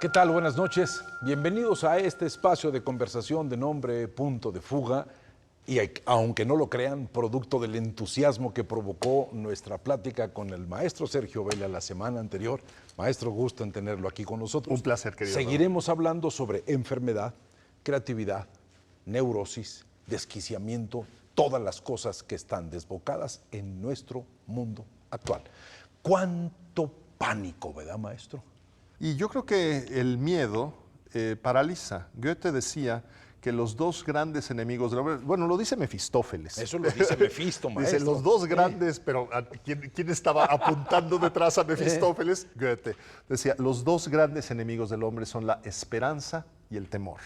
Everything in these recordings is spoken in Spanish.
¿Qué tal? Buenas noches. Bienvenidos a este espacio de conversación de nombre Punto de Fuga. Y aunque no lo crean, producto del entusiasmo que provocó nuestra plática con el maestro Sergio Vela la semana anterior. Maestro, gusto en tenerlo aquí con nosotros. Un placer, querido. Seguiremos hablando sobre enfermedad, creatividad, neurosis, desquiciamiento, todas las cosas que están desbocadas en nuestro mundo actual. ¿Cuánto pánico, verdad, maestro? Y yo creo que el miedo paraliza. Goethe decía que los dos grandes enemigos del hombre, bueno, lo dice Mefistófeles. Eso lo dice Mefisto, maestro. Dice los dos grandes, pero ¿quién estaba apuntando detrás a Mefistófeles? Goethe. Decía, los dos grandes enemigos del hombre son la esperanza y el temor.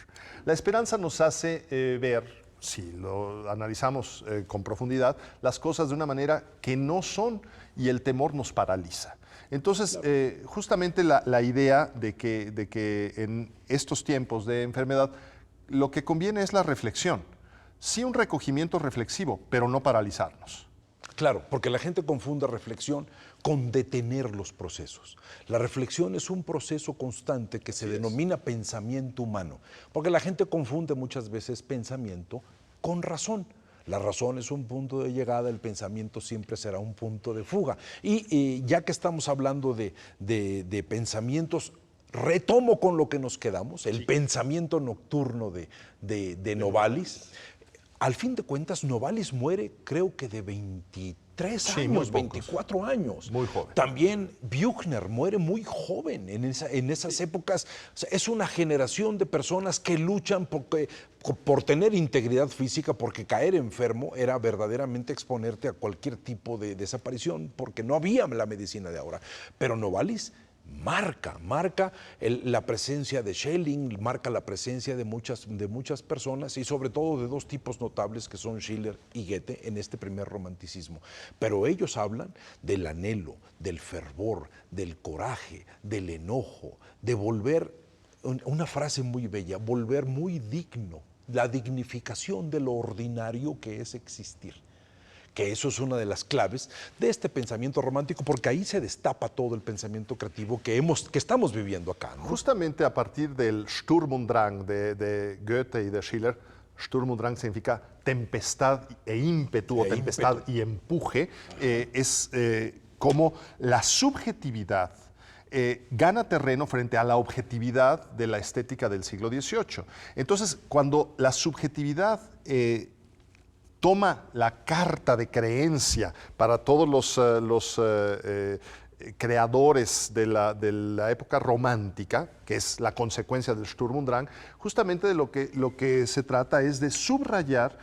La esperanza nos hace ver, si lo analizamos con profundidad, las cosas de una manera que no son, y el temor nos paraliza. Entonces, justamente la idea de que en estos tiempos de enfermedad lo que conviene es la reflexión. Sí, un recogimiento reflexivo, pero no paralizarnos. Claro, porque la gente confunde reflexión con detener los procesos. La reflexión es un proceso constante que se denomina pensamiento humano, porque la gente confunde muchas veces pensamiento con razón. La razón es un punto de llegada, el pensamiento siempre será un punto de fuga. Y ya que estamos hablando de pensamientos, retomo con lo que nos quedamos, el pensamiento nocturno de Novalis. Al fin de cuentas, Novalis muere creo que de 23 años, 24 años. Muy joven. También Büchner muere muy joven en esas épocas. O sea, es una generación de personas que luchan por tener integridad física, porque caer enfermo era verdaderamente exponerte a cualquier tipo de desaparición, porque no había la medicina de ahora. Pero Novalis marca la presencia de Schelling, marca la presencia de muchas personas y sobre todo de dos tipos notables que son Schiller y Goethe en este primer romanticismo. Pero ellos hablan del anhelo, del fervor, del coraje, del enojo, de volver, una frase muy bella, volver muy digno, la dignificación de lo ordinario que es existir. Que eso es una de las claves de este pensamiento romántico, porque ahí se destapa todo el pensamiento creativo que estamos viviendo acá, ¿no? Justamente a partir del Sturm und Drang de Goethe y de Schiller, Sturm und Drang significa tempestad e ímpetu, o tempestad y empuje, es como la subjetividad gana terreno frente a la objetividad de la estética del siglo XVIII. Entonces, cuando la subjetividad toma la carta de creencia para todos los creadores de la época romántica, que es la consecuencia del Sturm und Drang, justamente de lo que se trata es de subrayar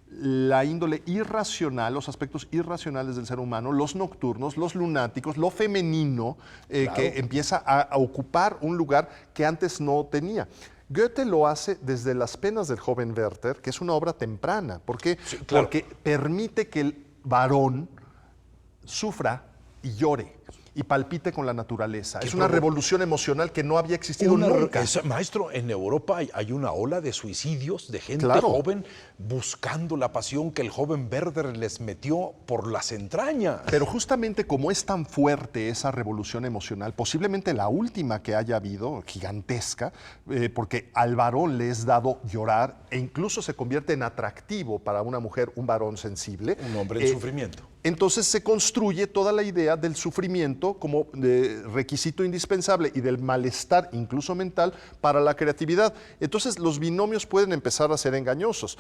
la índole irracional, los aspectos irracionales del ser humano, los nocturnos, los lunáticos, lo femenino, claro, que empieza a ocupar un lugar que antes no tenía. Goethe lo hace desde Las penas del joven Werther, que es una obra temprana. ¿Por qué? Sí, claro. Porque permite que el varón sufra y llore y palpite con la naturaleza. Es una revolución emocional que no había existido nunca. Maestro, en Europa hay una ola de suicidios, de gente joven buscando la pasión que el joven Werther les metió por las entrañas. Pero justamente como es tan fuerte esa revolución emocional, posiblemente la última que haya habido, gigantesca, porque al varón le es dado llorar e incluso se convierte en atractivo para una mujer, un varón sensible. Un hombre en sufrimiento. Entonces se construye toda la idea del sufrimiento como requisito indispensable y del malestar, incluso mental, para la creatividad. Entonces los binomios pueden empezar a ser engañosos.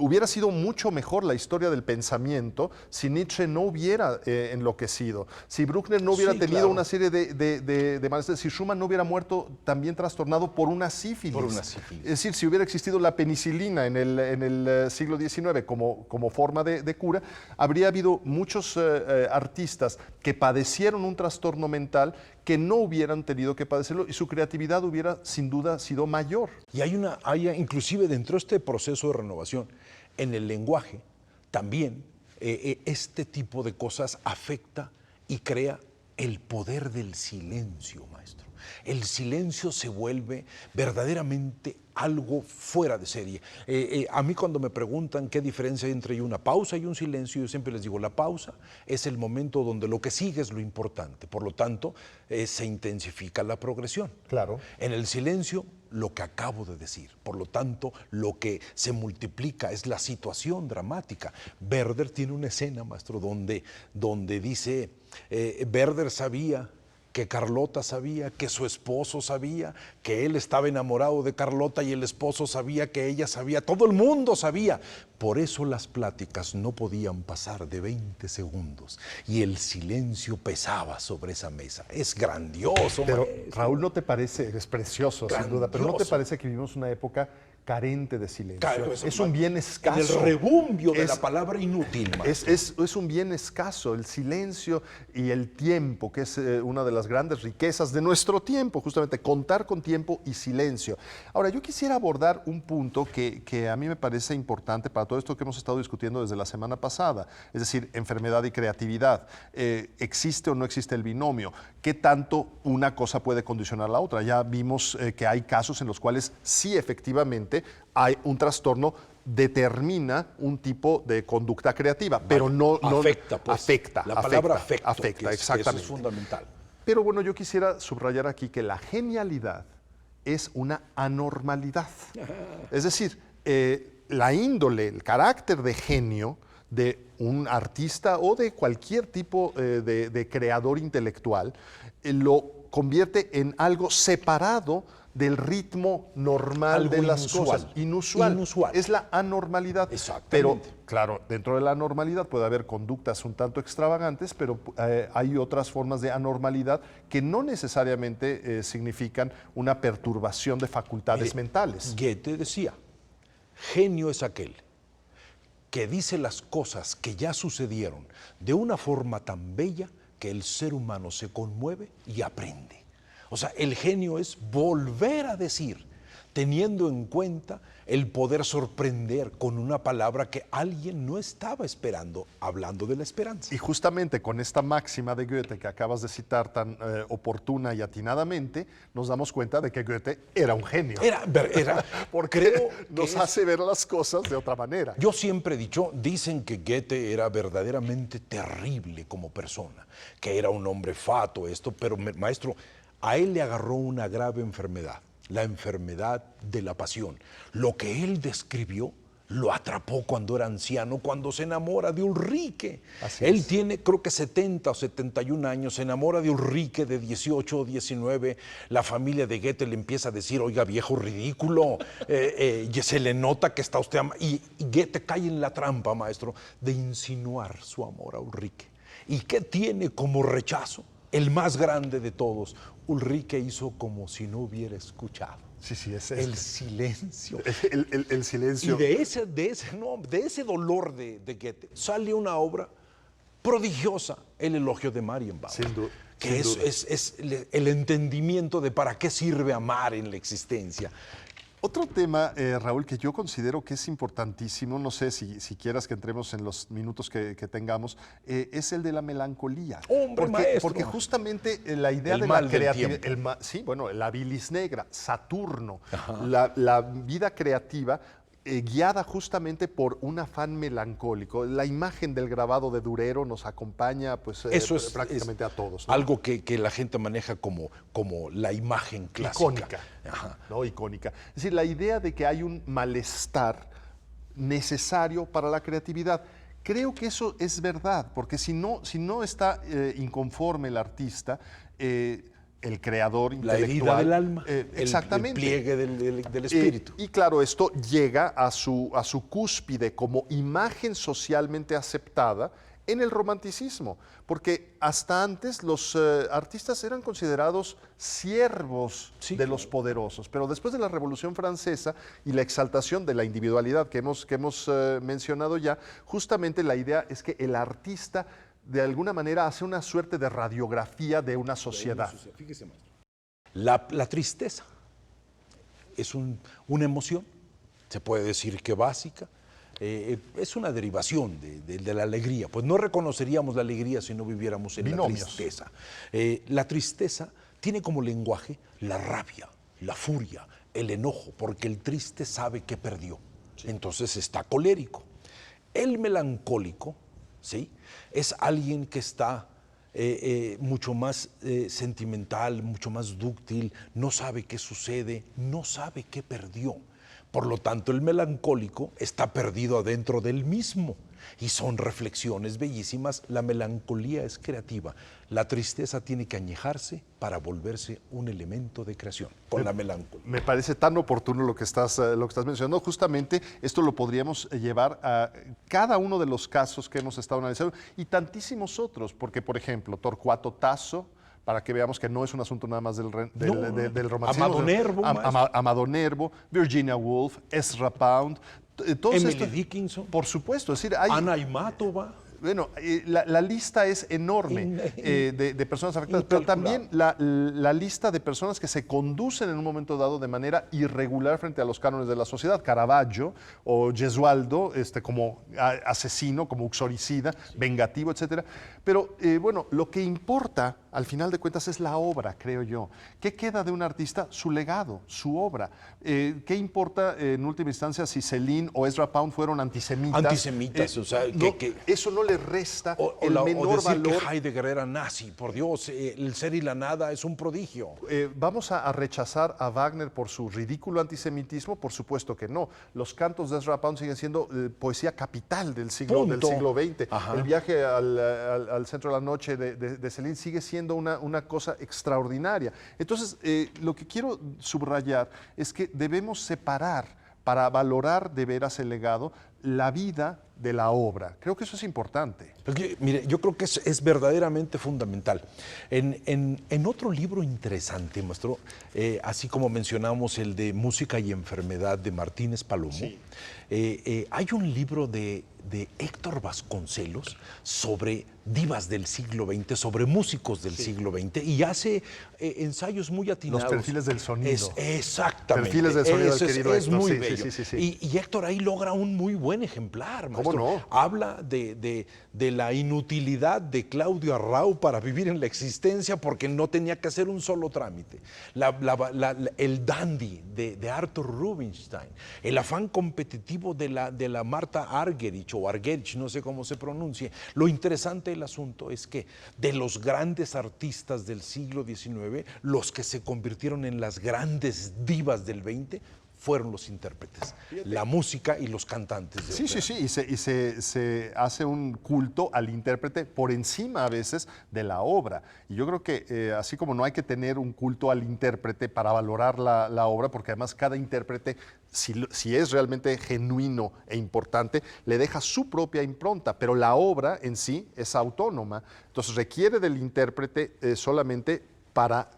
Hubiera sido mucho mejor la historia del pensamiento si Nietzsche no hubiera enloquecido, si Bruckner no hubiera tenido una serie de malestares, si Schumann no hubiera muerto también trastornado por una sífilis. Es decir, si hubiera existido la penicilina en el siglo XIX como forma de cura, habría habido muchos artistas que padecieron un trastorno mental que no hubieran tenido que padecerlo y su creatividad hubiera sin duda sido mayor. Y hay inclusive dentro de este proceso de renovación, en el lenguaje, también este tipo de cosas afecta y crea el poder del silencio, maestro. El silencio se vuelve verdaderamente algo fuera de serie. A mí cuando me preguntan qué diferencia hay entre una pausa y un silencio, yo siempre les digo, la pausa es el momento donde lo que sigue es lo importante, por lo tanto, se intensifica la progresión. Claro. En el silencio, lo que acabo de decir, por lo tanto, lo que se multiplica es la situación dramática. Werder tiene una escena, maestro, donde dice, Werder sabía que Carlota sabía, que su esposo sabía, que él estaba enamorado de Carlota y el esposo sabía que ella sabía, todo el mundo sabía. Por eso las pláticas no podían pasar de 20 segundos y el silencio pesaba sobre esa mesa. Es grandioso. Pero maestro. Raúl, ¿no te parece, es precioso sin duda, pero ¿no te Grandioso. parece que vivimos una época carente de silencio? Claro, Es un bien escaso. En el rebumbio de Es- la palabra inútil, maestro. Es un bien escaso, el silencio y el tiempo, que es una de las grandes riquezas de nuestro tiempo, justamente contar con tiempo y silencio. Ahora, yo quisiera abordar un punto que a mí me parece importante para todo esto que hemos estado discutiendo desde la semana pasada, es decir, enfermedad y creatividad. ¿Existe o no existe el binomio? ¿Qué tanto una cosa puede condicionar a la otra? Ya vimos que hay casos en los cuales sí efectivamente hay un trastorno determina un tipo de conducta creativa, pero no Afecta, pues. afecta. La palabra afecta, afecta, que exactamente. eso es fundamental. Pero bueno, yo quisiera subrayar aquí que la genialidad es una anormalidad. Es decir, la índole, el carácter de genio de un artista o de cualquier tipo de creador intelectual lo convierte en algo separado del ritmo normal Algo de las inusual. cosas. Inusual. Es la anormalidad. Exactamente. Pero, claro, dentro de la normalidad puede haber conductas un tanto extravagantes, pero hay otras formas de anormalidad que no necesariamente significan una perturbación de facultades mentales. Goethe decía, genio es aquel que dice las cosas que ya sucedieron de una forma tan bella que el ser humano se conmueve y aprende. O sea, el genio es volver a decir, teniendo en cuenta el poder sorprender con una palabra que alguien no estaba esperando, hablando de la esperanza. Y justamente con esta máxima de Goethe que acabas de citar tan oportuna y atinadamente, nos damos cuenta de que Goethe era un genio. Porque creo nos que hace ver las cosas de otra manera. Yo siempre he dicho, dicen que Goethe era verdaderamente terrible como persona, que era un hombre fato, pero maestro, a él le agarró una grave enfermedad, la enfermedad de la pasión. Lo que él describió lo atrapó cuando era anciano, cuando se enamora de Ulrike. Él tiene, creo que 70 o 71 años, se enamora de Ulrike de 18 o 19. La familia de Goethe le empieza a decir, oiga, viejo ridículo, se le nota que está usted... Y Goethe cae en la trampa, maestro, de insinuar su amor a Ulrike. ¿Y qué tiene como rechazo? El más grande de todos. Ulrike hizo como si no hubiera escuchado. Sí, es el silencio. El silencio. Y de ese dolor de Goethe sale una obra prodigiosa, El elogio de Marienbauer. Sin duda. Que es el entendimiento de para qué sirve amar en la existencia. Otro tema, Raúl, que yo considero que es importantísimo, no sé si quieras que entremos en los minutos que tengamos, es el de la melancolía. ¡Hombre, maestro! Porque justamente la idea El de mal la del creatividad, sí, bueno, la bilis negra, Saturno, la vida creativa, guiada justamente por un afán melancólico. La imagen del grabado de Durero nos acompaña pues, Eso prácticamente a todos, ¿no? Algo que la gente maneja como la imagen clásica. Icónica. ¿No? Icónica. Es decir, la idea de que hay un malestar necesario para la creatividad. Creo que eso es verdad, porque si no está inconforme el artista, el creador intelectual. La herida del alma, exactamente. el pliegue del espíritu. Y claro, esto llega a su cúspide como imagen socialmente aceptada en el romanticismo, porque hasta antes los artistas eran considerados siervos de los poderosos, pero después de la Revolución Francesa y la exaltación de la individualidad que hemos mencionado ya, justamente la idea es que el artista de alguna manera hace una suerte de radiografía de una sociedad. Fíjese, maestro. La tristeza es una emoción, se puede decir que básica, es una derivación de la alegría. Pues no reconoceríamos la alegría si no viviéramos en Binomios. la tristeza. La tristeza tiene como lenguaje la rabia, la furia, el enojo, porque el triste sabe que perdió. Entonces está colérico. El melancólico, ¿sí?, es alguien que está mucho más sentimental, mucho más dúctil, no sabe qué sucede, no sabe qué perdió. Por lo tanto, el melancólico está perdido adentro del mismo. Y son reflexiones bellísimas. La melancolía es creativa. La tristeza tiene que añejarse para volverse un elemento de creación, con la melancolía. Me parece tan oportuno lo que estás mencionando. Justamente esto lo podríamos llevar a cada uno de los casos que hemos estado analizando y tantísimos otros, porque, por ejemplo, Torcuato Tasso, para que veamos que no es un asunto nada más del romanticismo. Amado Nervo. Amado Nervo, Virginia Woolf, Ezra Pound. Emily Dickinson. Por supuesto. Es decir, hay, Ana Imátova. Bueno, la lista es enorme de personas afectadas, pero también la lista de personas que se conducen en un momento dado de manera irregular frente a los cánones de la sociedad. Caravaggio o Gesualdo como asesino, como uxoricida, vengativo, etc. Pero bueno, lo que importa al final de cuentas es la obra, creo yo. ¿Qué queda de un artista? Su legado, su obra. ¿Qué importa en última instancia si Celine o Ezra Pound fueron antisemitas? Antisemitas, o sea, eso no le resta el menor o decir valor. que Heidegger era nazi, por Dios, el ser y la nada es un prodigio. ¿Vamos a rechazar a Wagner por su ridículo antisemitismo? Por supuesto que no. Los cantos de Ezra Pound siguen siendo poesía capital del siglo XX. Ajá. El viaje al centro de la noche de Celine sigue siendo una cosa extraordinaria. Entonces, lo que quiero subrayar es que debemos separar para valorar de veras el legado la vida de la obra. Creo que eso es importante. Mire, yo creo que es verdaderamente fundamental. En otro libro interesante, maestro, así como mencionamos el de Música y Enfermedad de Martínez Palomo, sí, hay un libro de Héctor Vasconcelos sobre divas del siglo XX, sobre músicos del siglo XX, y hace ensayos muy atinados. Los perfiles del sonido. Exactamente. Perfiles del sonido del querido Héctor. Es muy sí, bello. Sí. Y Héctor ahí logra un muy buen ejemplar, maestro. ¿Cómo no? Habla de la inutilidad de Claudio Arrau para vivir en la existencia porque no tenía que hacer un solo trámite. El dandy de Arthur Rubinstein, el afán competitivo de la Marta Argerich o Argerich, no sé cómo se pronuncie. Lo interesante del asunto es que de los grandes artistas del siglo XIX, los que se convirtieron en las grandes divas del XX fueron los intérpretes, la música y los cantantes. Sí, y se hace un culto al intérprete por encima a veces de la obra. Y yo creo que así como no hay que tener un culto al intérprete para valorar la obra, porque además cada intérprete, si es realmente genuino e importante, le deja su propia impronta, pero la obra en sí es autónoma. Entonces requiere del intérprete solamente para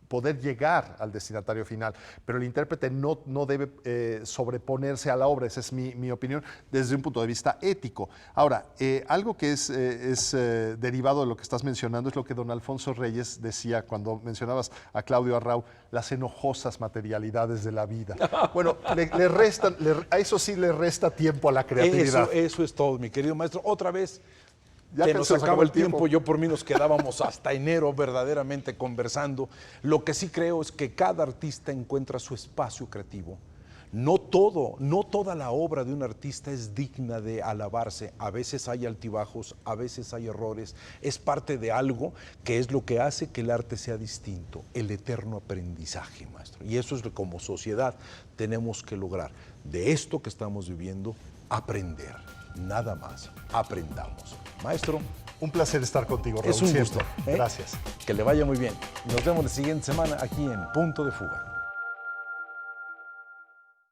poder llegar al destinatario final, pero el intérprete no debe sobreponerse a la obra. Esa es mi opinión desde un punto de vista ético. Ahora, algo que es derivado de lo que estás mencionando es lo que don Alfonso Reyes decía cuando mencionabas a Claudio Arrau, las enojosas materialidades de la vida. Bueno, a eso sí le resta tiempo a la creatividad. Eso es todo, mi querido maestro. Otra vez, ya que nos acaba el tiempo. Yo por mí nos quedábamos hasta enero verdaderamente conversando. Lo que sí creo es que cada artista encuentra su espacio creativo. No toda la obra de un artista es digna de alabarse. A veces hay altibajos, a veces hay errores. Es parte de algo que es lo que hace que el arte sea distinto, el eterno aprendizaje, maestro. Y eso es lo que como sociedad tenemos que lograr. De esto que estamos viviendo, aprender. Nada más, aprendamos. Maestro, un placer estar contigo, Raúl. Es un gusto. Gracias. Que le vaya muy bien. Nos vemos la siguiente semana aquí en Punto de Fuga.